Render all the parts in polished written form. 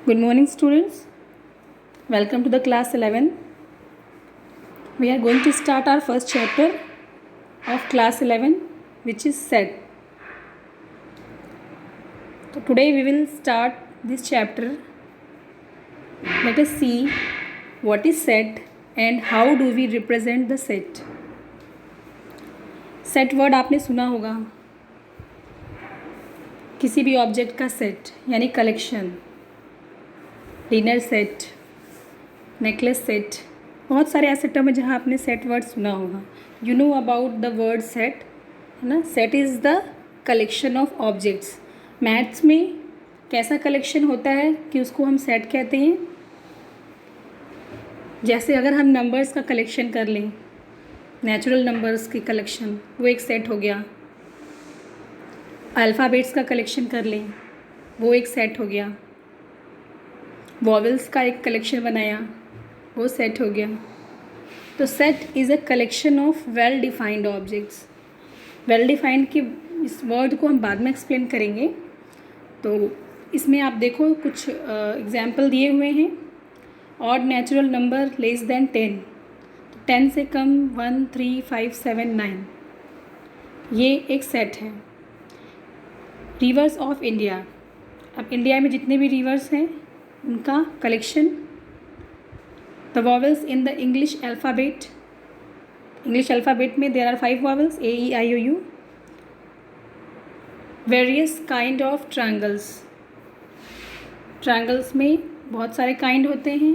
Good morning, students. Welcome to the class 11. We are going to start our first chapter of class 11, which is set. So today we will start this chapter. Let us see what is set and how do we represent the set. Set word आपने सुना होगा, किसी भी object का set यानी collection, dinner set, necklace set, बहुत सारे ऐसे टर्म है जहाँ आपने सेट वर्ड सुना होगा. You know about the word set, है ना. Set is the collection of objects. Maths में कैसा कलेक्शन होता है कि उसको हम सेट कहते हैं. जैसे अगर हम नंबर्स का कलेक्शन कर लें, नेचुरल नंबर्स की कलेक्शन, वो एक सेट हो गया. अल्फ़ाबेट्स का कलेक्शन कर लें, वो एक सेट हो गया. वॉवेल्स का एक कलेक्शन बनाया, वो सेट हो गया. तो set is a collection of well defined objects. Well defined की इस वर्ड को हम बाद में एक्सप्लेन करेंगे. तो इसमें आप देखो कुछ एग्जाम्पल दिए हुए हैं. Odd natural number less than 10, 10 से कम 1, 3, 5, 7, 9, ये एक सेट है. रिवर्स ऑफ इंडिया, अब इंडिया में जितने भी रिवर्स हैं उनका collection. The vowels in the English alphabet. English alphabet में there are 5 vowels, A E I O U. Various kind of triangles. Triangles में बहुत सारे काइंड होते हैं,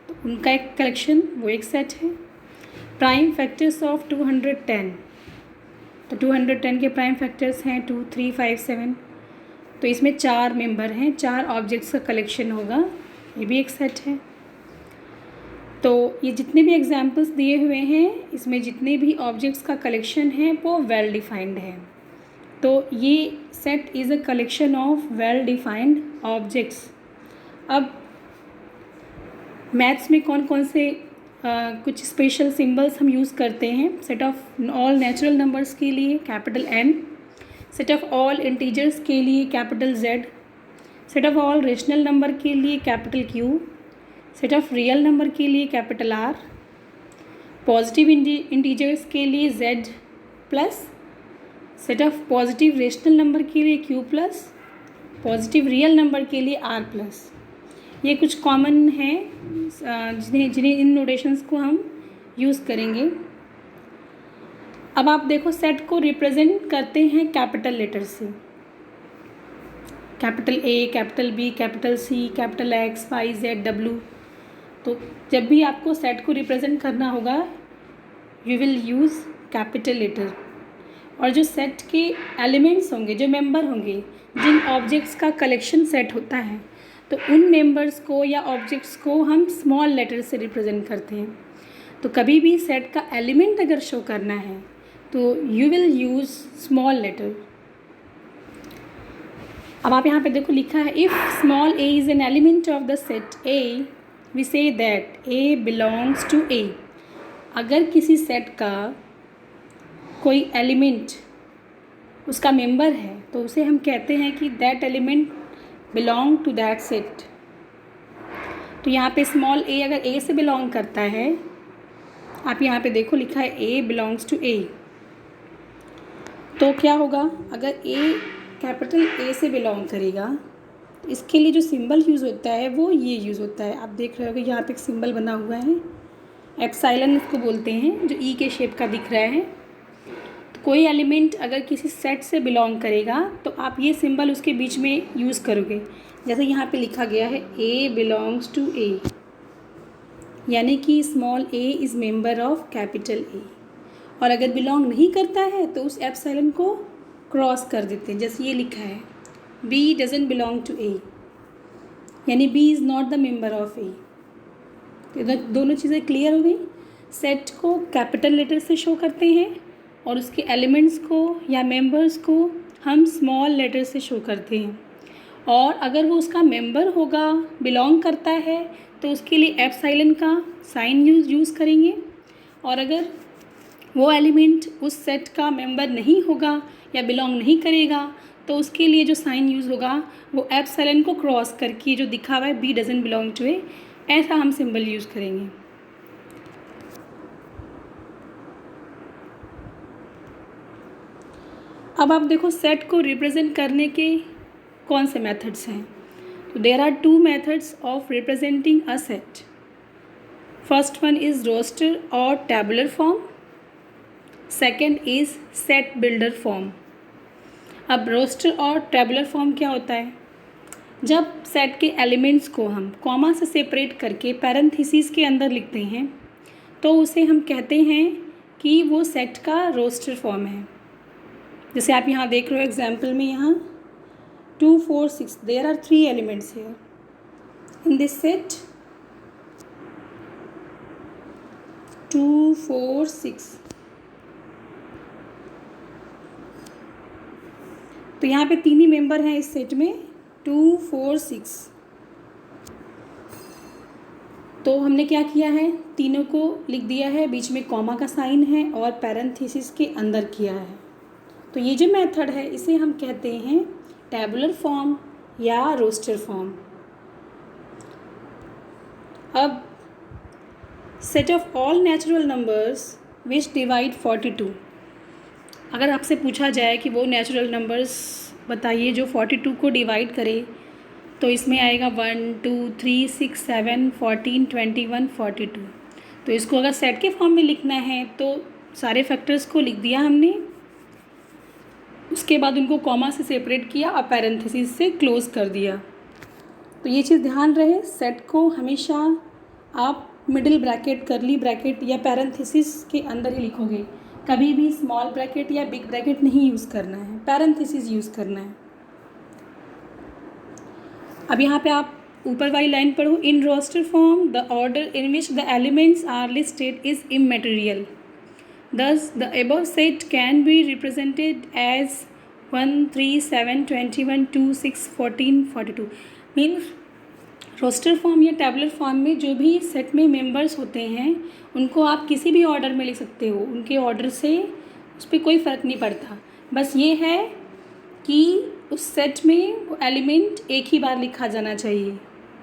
तो उनका एक कलेक्शन, वो एक सेट है. प्राइम फैक्टर्स ऑफ 210, तो 210 के प्राइम फैक्टर्स हैं 2, 3, 5, 7. तो इसमें 4 मेंबर हैं, 4 ऑब्जेक्ट्स का कलेक्शन होगा, ये भी एक सेट है. तो ये जितने भी एग्जाम्पल्स दिए हुए हैं, इसमें जितने भी ऑब्जेक्ट्स का कलेक्शन है वो वेल डिफाइंड है. तो ये set is a collection of well defined objects. अब मैथ्स में कौन कौन से कुछ स्पेशल सिंबल्स हम यूज़ करते हैं. Set of all natural numbers के लिए capital N, set of all integers के लिए capital Z, set of all rational number के लिए capital Q, set of real number के लिए कैपिटल R, पॉजिटिव इंटीजर्स के लिए Z plus, set of positive rational number के लिए Q plus, positive real number के लिए R प्लस. ये कुछ कॉमन हैं जिन्हें इन नोटेशंस को हम यूज़ करेंगे. अब आप देखो सेट को रिप्रेजेंट करते हैं कैपिटल लेटर से. Capital A, capital B, capital C, capital X, Y, Z, W. तो जब भी आपको सेट को रिप्रेजेंट करना होगा, you will use capital letter. और जो सेट के एलिमेंट्स होंगे, जो मेंबर होंगे, जिन ऑब्जेक्ट्स का कलेक्शन सेट होता है, तो उन मेंबर्स को या ऑब्जेक्ट्स को हम स्मॉल लेटर से रिप्रेजेंट करते हैं. तो कभी भी सेट का एलिमेंट अगर शो करना है तो you will use small letter. अब आप यहाँ पे देखो लिखा है, if small a is an element of the set A, we say that A belongs to A. अगर किसी सेट का कोई एलिमेंट उसका मेंबर है तो उसे हम कहते हैं कि that element belong to that set. तो यहाँ पे स्मॉल a अगर A से बिलोंग करता है, आप यहाँ पे देखो लिखा है A बिलोंग्स टू A. तो क्या होगा, अगर A कैपिटल A से बिलोंग करेगा, इसके लिए जो सिंबल यूज़ होता है वो ये यूज़ होता है. आप देख रहे हो कि यहाँ पे एक सिंबल बना हुआ है, एप्सिलॉन इसको बोलते हैं, जो E के शेप का दिख रहा है. तो कोई एलिमेंट अगर किसी सेट से बिलोंग करेगा तो आप ये सिंबल उसके बीच में यूज़ करोगे. जैसे यहाँ पे लिखा गया है A बिलोंग्स टू A, यानी कि small a is member of capital A. और अगर बिलोंग नहीं करता है तो उस एप्सिलॉन को क्रॉस कर देते हैं. जैसे ये लिखा है B doesn't belong to A, यानी B is not the member of A. तो दोनों चीज़ें क्लियर हो गई. सेट को कैपिटल लेटर से शो करते हैं और उसके एलिमेंट्स को या मेंबर्स को हम स्मॉल लेटर से शो करते हैं. और अगर वो उसका मेंबर होगा, बिलोंग करता है, तो उसके लिए एप्सिलॉन का साइन यूज़ करेंगे. और अगर वो एलिमेंट उस सेट का मेंबर नहीं होगा या बिलोंग नहीं करेगा तो उसके लिए जो साइन यूज़ होगा वो एप्सिलॉन को क्रॉस करके जो दिखा हुआ है बी डजंट बिलोंग टू ए, ऐसा हम सिंबल यूज़ करेंगे। अब आप देखो सेट को रिप्रेजेंट करने के कौन से मेथड्स हैं। तो there are two methods of representing a set. First one is roster और tabular form, second is set builder form. अब रोस्टर और टैबुलर फॉर्म क्या होता है? जब सेट के एलिमेंट्स को हम कॉमा से सेपरेट करके पैरेंथेसिस के अंदर लिखते हैं तो उसे हम कहते हैं कि वो सेट का रोस्टर फॉर्म है। जैसे आप यहाँ देख रहे हो एग्जाम्पल में, यहाँ 2 4 6 there are 3 elements here in this set 2 4 6। तो यहाँ पे 3 ही मेंबर हैं इस सेट में, 2 4 6। तो हमने क्या किया है, तीनों को लिख दिया है, बीच में कॉमा का साइन है और पैरेंथेसिस के अंदर किया है। तो ये जो मेथड है इसे हम कहते हैं टैबुलर फॉर्म या रोस्टर फॉर्म। अब set of all natural numbers which divide 42। अगर आपसे पूछा जाए कि वो नेचुरल नंबर्स बताइए जो 42 को डिवाइड करे, तो इसमें आएगा 1 2 3 6 7 14 21 42। तो इसको अगर सेट के फॉर्म में लिखना है तो सारे फैक्टर्स को लिख दिया हमने, उसके बाद उनको कॉमा से सेपरेट किया और पैरेंथेसिस से क्लोज कर दिया। तो ये चीज़ ध्यान रहे, सेट को हमेशा आप मिडिल ब्रैकेट, करली ब्रैकेट या पैरेंथेसिस के अंदर ही लिखोगे, कभी भी स्मॉल ब्रैकेट या बिग ब्रैकेट नहीं यूज़ करना है, पैरेंथेसिस यूज़ करना है। अब यहाँ पे आप ऊपर वाली लाइन पढ़ो, in roster form the order in which the elements are listed is immaterial, thus the above set can be represented as 1 3 7 21 2 6 14 42। Means roster form या टैबुलर फॉर्म में जो भी सेट में मेंबर्स होते हैं उनको आप किसी भी ऑर्डर में लिख सकते हो, उनके ऑर्डर से उस पर कोई फ़र्क नहीं पड़ता। बस ये है कि उस सेट में वो एलिमेंट एक ही बार लिखा जाना चाहिए,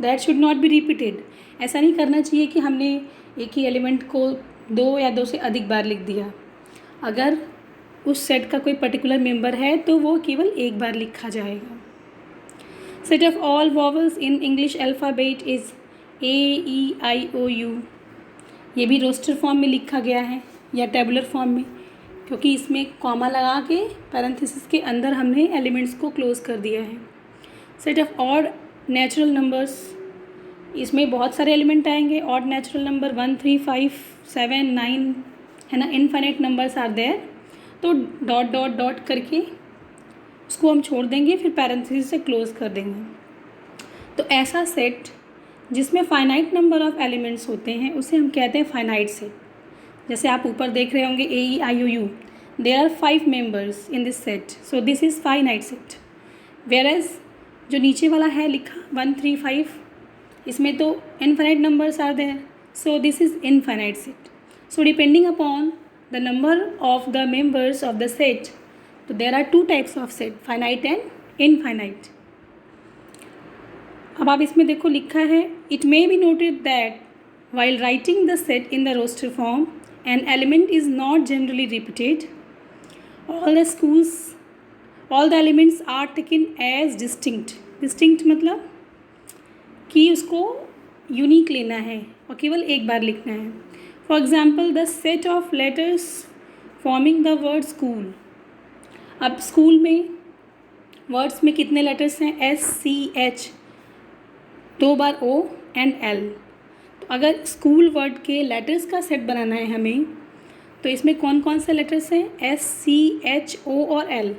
that should not be repeated. ऐसा नहीं करना चाहिए कि हमने एक ही एलिमेंट को 2 या 2 से अधिक बार लिख दिया। अगर उस सेट का कोई पर्टिकुलर मेंबर है तो वो केवल एक बार लिखा जाएगा। Set of all vowels in English alphabet is AEIOU। ये भी रोस्टर फॉर्म में लिखा गया है या टेबुलर फॉर्म में, क्योंकि इसमें कॉमा लगा के पैरेंथेसिस के अंदर हमने एलिमेंट्स को क्लोज कर दिया है। Set of odd natural numbers, इसमें बहुत सारे एलिमेंट आएंगे। ऑड नेचुरल नंबर 1 3 5 7 9 है ना, इनफाइनाइट नंबर्स आर देयर। तो डॉट डॉट डॉट करके उसको हम छोड़ देंगे, फिर पैरेंथेसिस से क्लोज कर देंगे। तो ऐसा सेट जिसमें फाइनाइट नंबर ऑफ एलिमेंट्स होते हैं उसे हम कहते हैं फाइनाइट सेट। जैसे आप ऊपर देख रहे होंगे AEIOU, there are 5 members in this set, so this is finite set. Whereas जो नीचे वाला है लिखा 1 3 5, इसमें तो infinite numbers are there, so this is infinite set. So depending upon the number of the members of the set, तो there are 2 types of set, finite and infinite. अब आप इसमें देखो लिखा है, it may be noted that while writing the set in the roster form an element is not generally repeated. All the elements are taken as distinct. Distinct मतलब कि उसको unique लेना है और केवल एक बार लिखना है। For example the set of letters forming the word school. अब स्कूल में वर्ड्स में कितने लेटर्स हैं? SCH, 2 bar O and L। तो अगर स्कूल वर्ड के लेटर्स का सेट बनाना है हमें, तो इसमें कौन कौन से लेटर्स हैं? SCH O और L।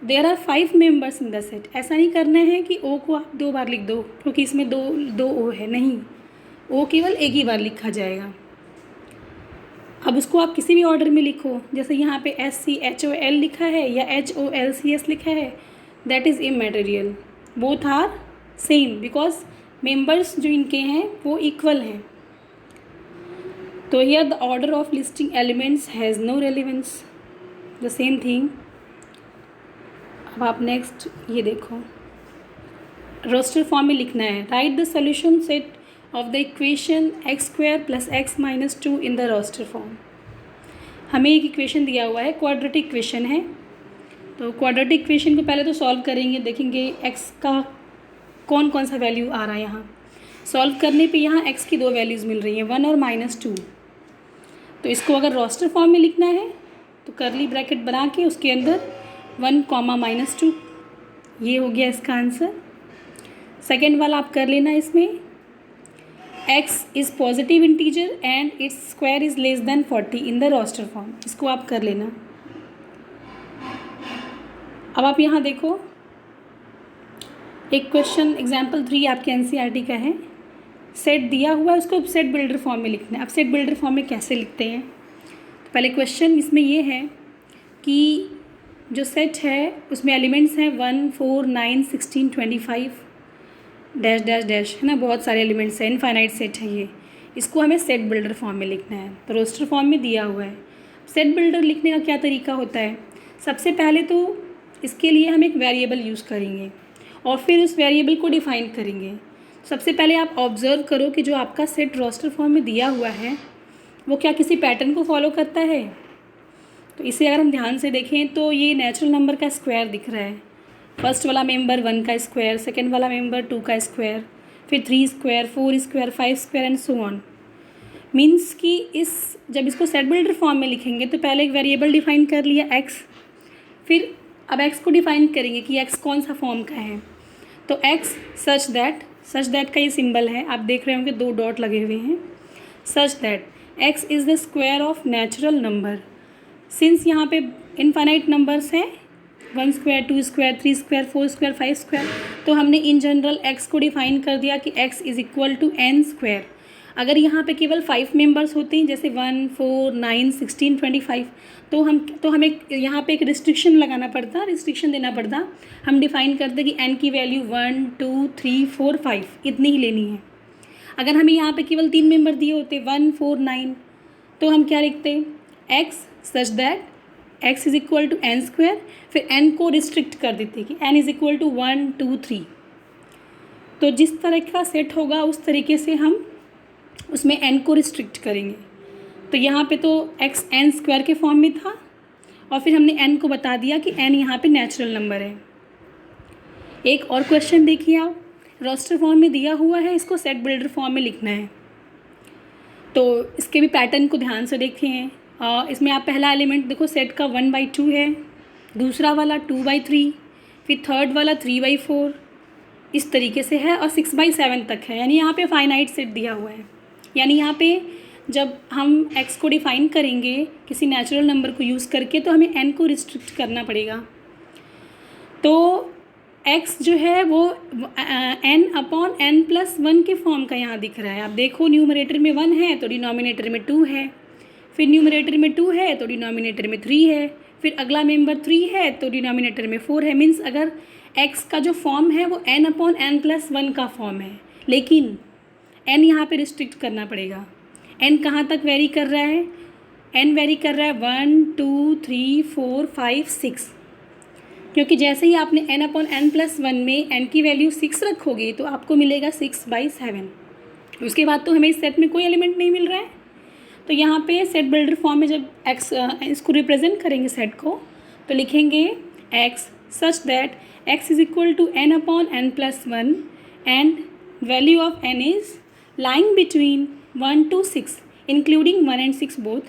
There are 5 members in the set. ऐसा नहीं करना है कि O को आप 2 बार लिख दो क्योंकि इसमें दो O है, नहीं, O केवल एक ही बार लिखा जाएगा। अब उसको आप किसी भी ऑर्डर में लिखो, जैसे यहाँ पे SCHOL लिखा है या HOLCS लिखा है, that is immaterial. Both are same because members जो इनके हैं वो इक्वल हैं। तो here the order of listing elements has no relevance, the same thing. अब आप नेक्स्ट ये देखो, रोस्टर फॉर्म में लिखना है, write the solution set of the equation x square plus x minus 2 in the roster form. हमें एक equation दिया हुआ है, क्वाड्रेटिक इक्वेशन है। तो क्वाड्रेटिक इक्वेशन को पहले तो सॉल्व करेंगे, देखेंगे एक्स का कौन कौन सा वैल्यू आ रहा है। यहाँ सॉल्व करने पे यहाँ एक्स की दो वैल्यूज़ मिल रही हैं, 1 और -2। तो इसको अगर रोस्टर फॉर्म में लिखना है तो करली ब्रैकेट बना के उसके अंदर 1, -2, ये हो गया इसका आंसर। सेकेंड वाला आप कर लेना, इसमें x is positive integer and its square is less than 40 in the roster form, इसको आप कर लेना। अब आप यहाँ देखो, एक क्वेश्चन एग्जाम्पल 3 आपके NCERT का है, सेट दिया हुआ है, उसको सेट बिल्डर फॉर्म में लिखना है। अब सेट बिल्डर फॉर्म में कैसे लिखते हैं, तो पहले क्वेश्चन इसमें ये है कि जो सेट है उसमें एलिमेंट्स हैं 1, 4, 9, 16, 25 डैश डैश डैश, है ना, बहुत सारे एलिमेंट्स हैं, इनफाइनाइट सेट है ये। इसको हमें सेट बिल्डर फॉर्म में लिखना है, तो रोस्टर फॉर्म में दिया हुआ है। सेट बिल्डर लिखने का क्या तरीका होता है, सबसे पहले तो इसके लिए हम एक वेरिएबल यूज़ करेंगे और फिर उस वेरिएबल को डिफ़ाइन करेंगे। सबसे पहले आप ऑब्ज़र्व करो कि जो आपका सेट रोस्टर फॉर्म में दिया हुआ है वो क्या किसी पैटर्न को फॉलो करता है। तो इसे अगर हम ध्यान से देखें तो ये नेचुरल नंबर का स्क्वायर दिख रहा है। फर्स्ट वाला मेंबर 1 का स्क्वायर, सेकेंड वाला मेंबर 2 का स्क्वायर, फिर 3 square, 4 square, 5 square and so on. Means कि जब इसको सेट बिल्डर फॉर्म में लिखेंगे तो पहले एक वेरिएबल डिफाइन कर लिया x, फिर अब x को डिफाइन करेंगे कि x कौन सा फॉर्म का है। तो x सच दैट का ये सिंबल है, आप देख रहे होंगे 2 डॉट लगे हुए हैं। Such that x is the square of natural number. Since यहाँ पे इनफाइनाइट नंबर्स हैं, 1 square, 2 square, 3 square, 4 square, 5 square, तो हमने इन जनरल x को डिफाइन कर दिया कि x is equal to n square. अगर यहाँ पे केवल 5 मेंबर्स होते हैं, जैसे 1, 4, 9, 16, 25, तो हमें यहाँ पे एक रिस्ट्रिक्शन लगाना पड़ता, रिस्ट्रिक्शन देना पड़ता। हम डिफ़ाइन करते कि n की वैल्यू 1, 2, 3, 4, 5 इतनी ही लेनी है। अगर हमें यहाँ पे केवल 3 मेंबर दिए होते 1, 4, 9, तो हम क्या लिखते, x such that x is equal to n square, फिर n को रिस्ट्रिक्ट कर देते कि n इज़ इक्वल टू 1, 2, 3। तो जिस तरह का सेट होगा उस तरीके से हम उसमें n को रिस्ट्रिक्ट करेंगे। तो यहाँ पे तो x n स्क्वायर के फॉर्म में था और फिर हमने n को बता दिया कि n यहाँ पे नेचुरल नंबर है। एक और क्वेश्चन देखिए आप, रोस्टर फॉर्म में दिया हुआ है, इसको सेट बिल्डर फॉर्म में लिखना है। तो इसके भी पैटर्न को ध्यान से देखें हैं। इसमें आप पहला एलिमेंट देखो, सेट का 1/2 है, दूसरा वाला 2/3, फिर थर्ड वाला 3/4, इस तरीके से है, और 6/7 तक है। यानी यहाँ पे फाइनाइट सेट दिया हुआ है। यानी यहाँ पे जब हम x को डिफ़ाइन करेंगे किसी नेचुरल नंबर को यूज़ करके, तो हमें n को रिस्ट्रिक्ट करना पड़ेगा। तो x जो है वो n/n+1 के फॉर्म का यहाँ दिख रहा है। आप देखो, न्यूमरेटर में 1 है तो डिनोमिनेटर में 2 है, फिर न्यूमरेटर में 2 है तो डिनोमिनेटर में 3 है, फिर अगला मेंबर 3 है तो डिनोमिनेटर में 4 है। मीन्स अगर x का जो फॉर्म है वो n/n+1 का फॉर्म है, लेकिन n यहाँ पे रिस्ट्रिक्ट करना पड़ेगा। n कहाँ तक वेरी कर रहा है, n वेरी कर रहा है 1, 2, 3, 4, 5, 6, क्योंकि जैसे ही आपने n/n+1 में n की वैल्यू 6 रखोगे तो आपको मिलेगा 6/7। उसके बाद तो हमें इस सेट में कोई एलिमेंट नहीं मिल रहा है। तो यहाँ पे सेट बिल्डर फॉर्म में जब इसको रिप्रेजेंट करेंगे सेट को, तो लिखेंगे x such that x is equal to n/n+1 and value of n is lying between 1 to 6 including 1 and 6 both.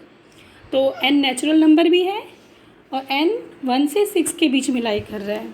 तो n नेचुरल नंबर भी है और n 1 से 6 के बीच में लाई कर रहा है।